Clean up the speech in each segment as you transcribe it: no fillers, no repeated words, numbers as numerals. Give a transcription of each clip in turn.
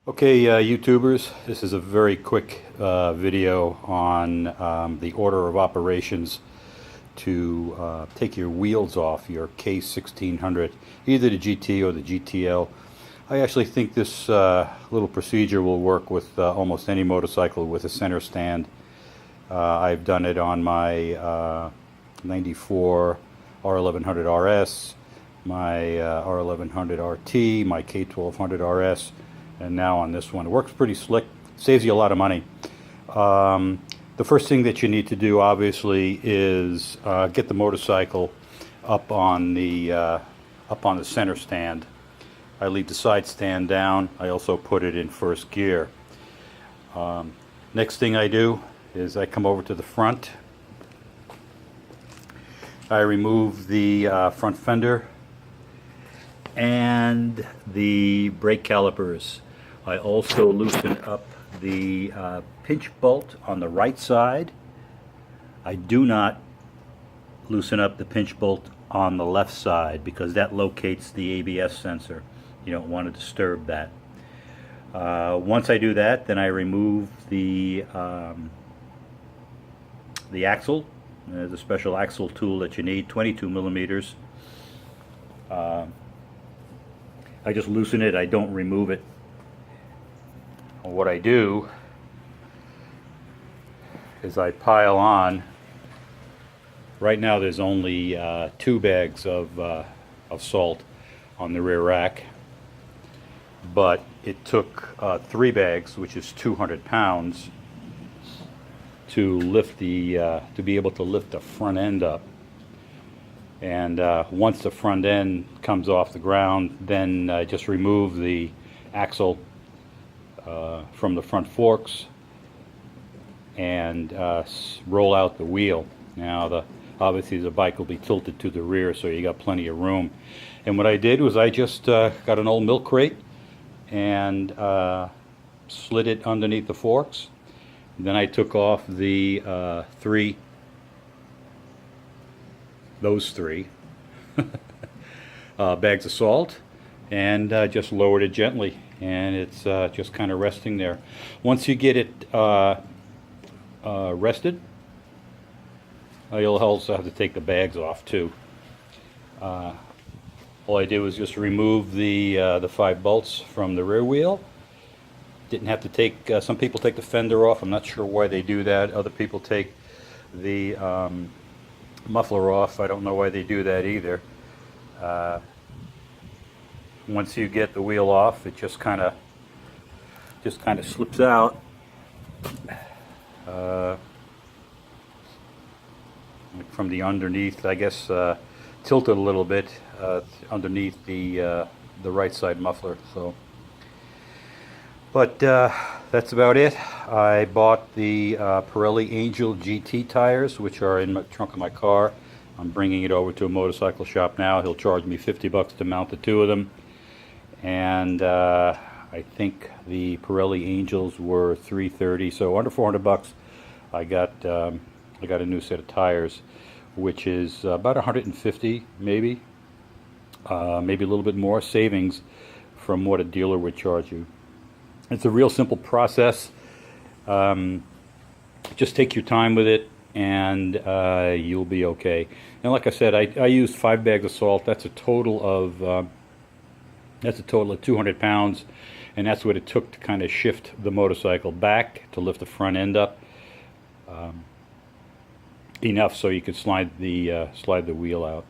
Okay, YouTubers, this is a very quick video on the order of operations to take your wheels off your K1600, either the GT or the GTL. I actually think this little procedure will work with almost any motorcycle with a center stand. I've done it on my 94 R1100 RS, my R1100 RT, my K1200 RS, and now on this one. It works pretty slick, saves you a lot of money. The first thing that you need to do obviously is get the motorcycle up on the center stand. I leave the side stand down. I also put it in first gear. Next thing I do is I come over to the front. I remove the front fender and the brake calipers. I also loosen up the pinch bolt on the right side. I do not loosen up the pinch bolt on the left side because that locates the ABS sensor. You don't want to disturb that. Once I do that, then I remove the axle. There's a special axle tool that you need, 22 millimeters. I just loosen it, I don't remove it. What I do is I pile on. Right now there's only 2 bags of salt on the rear rack, but it took 3 bags, which is 200 pounds, to lift to be able to lift the front end up. And once the front end comes off the ground, then just remove the axle from the front forks and roll out the wheel. Now obviously the bike will be tilted to the rear, so you got plenty of room. And what I did was I just got an old milk crate and slid it underneath the forks. Then I took off the those three bags of salt and just lowered it gently, and it's just kind of resting there. Once you get it rested, you'll also have to take the bags off too. All I did was just remove the 5 bolts from the rear wheel. Didn't have to take, some people take the fender off. I'm not sure why they do that. Other people take the muffler off. I don't know why they do that either. Once you get the wheel off, it just kind of slips out. From the underneath, I guess, tilted a little bit underneath the right side muffler. So, but that's about it. I bought the Pirelli Angel GT tires, which are in the trunk of my car. I'm bringing it over to a motorcycle shop now. He'll charge me $50 to mount the 2 of them. And I think the Pirelli Angels were $330, so under $400. I got a new set of tires, which is about $150, maybe a little bit more savings from what a dealer would charge you. It's a real simple process. Just take your time with it, and you'll be okay. And like I said, I used 5 bags of salt. That's a total of 200 pounds, and that's what it took to kind of shift the motorcycle back to lift the front end up enough so you could slide the wheel out.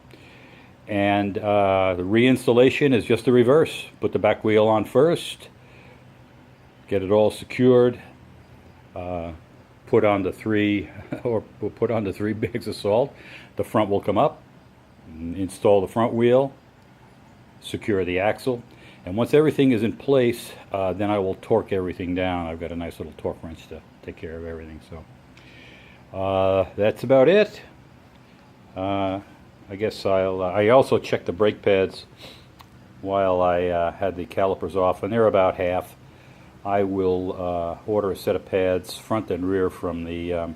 And the reinstallation is just the reverse. Put the back wheel on first, get it all secured, put on the 3 bags of salt. The front will come up, install the front wheel, secure the axle, and once everything is in place, then I will torque everything down. I've got a nice little torque wrench to take care of everything. So that's about it. I guess I also checked the brake pads while I had the calipers off, and they're about half. I will order a set of pads, front and rear, from the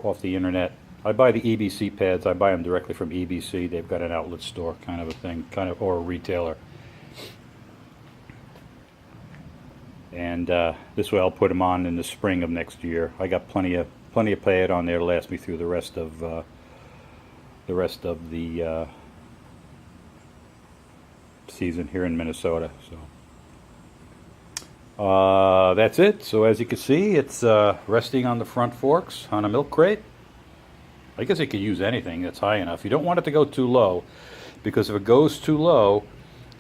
off the internet. I buy the EBC pads. I buy them directly from EBC. They've got an outlet store kind of a thing, or a retailer. and this way I'll put them on in the spring of next year. I got plenty of pad on there to last me through the rest of the season here in Minnesota. So that's it. So as you can see, it's resting on the front forks on a milk crate. I guess it could use anything that's high enough. You don't want it to go too low, because if it goes too low,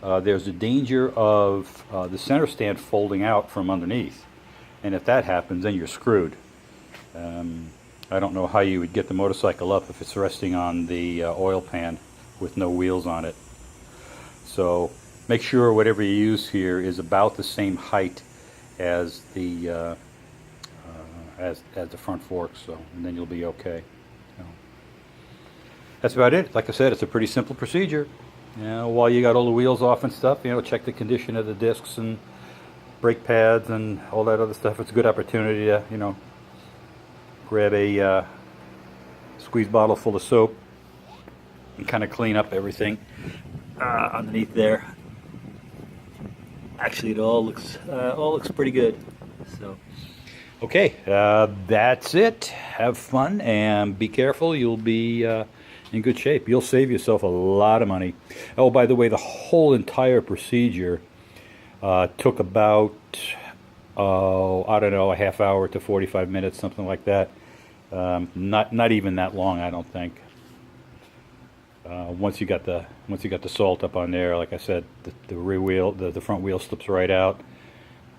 there's a danger of the center stand folding out from underneath, and if that happens, then you're screwed. I don't know how you would get the motorcycle up if it's resting on the oil pan with no wheels on it. So make sure whatever you use here is about the same height as the as the front forks, so, and then you'll be okay. So, that's about it. Like I said, it's a pretty simple procedure. You know, while you got all the wheels off and stuff, you know, check the condition of the discs and brake pads and all that other stuff. It's a good opportunity to, you know, grab a squeeze bottle full of soap and kind of clean up everything underneath there. Actually, it all looks pretty good. So, okay, that's it. Have fun and be careful. You'll be in good shape. You'll save yourself a lot of money. Oh, by the way, the whole entire procedure took about, I don't know, a half hour to 45 minutes, something like that. Not even that long, I don't think. Once you got the salt up on there, like I said, the rear wheel, the front wheel slips right out,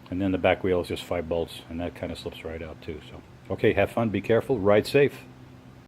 and then the back wheel is just 5 bolts, and that kind of slips right out too. So, okay, have fun, be careful, ride safe.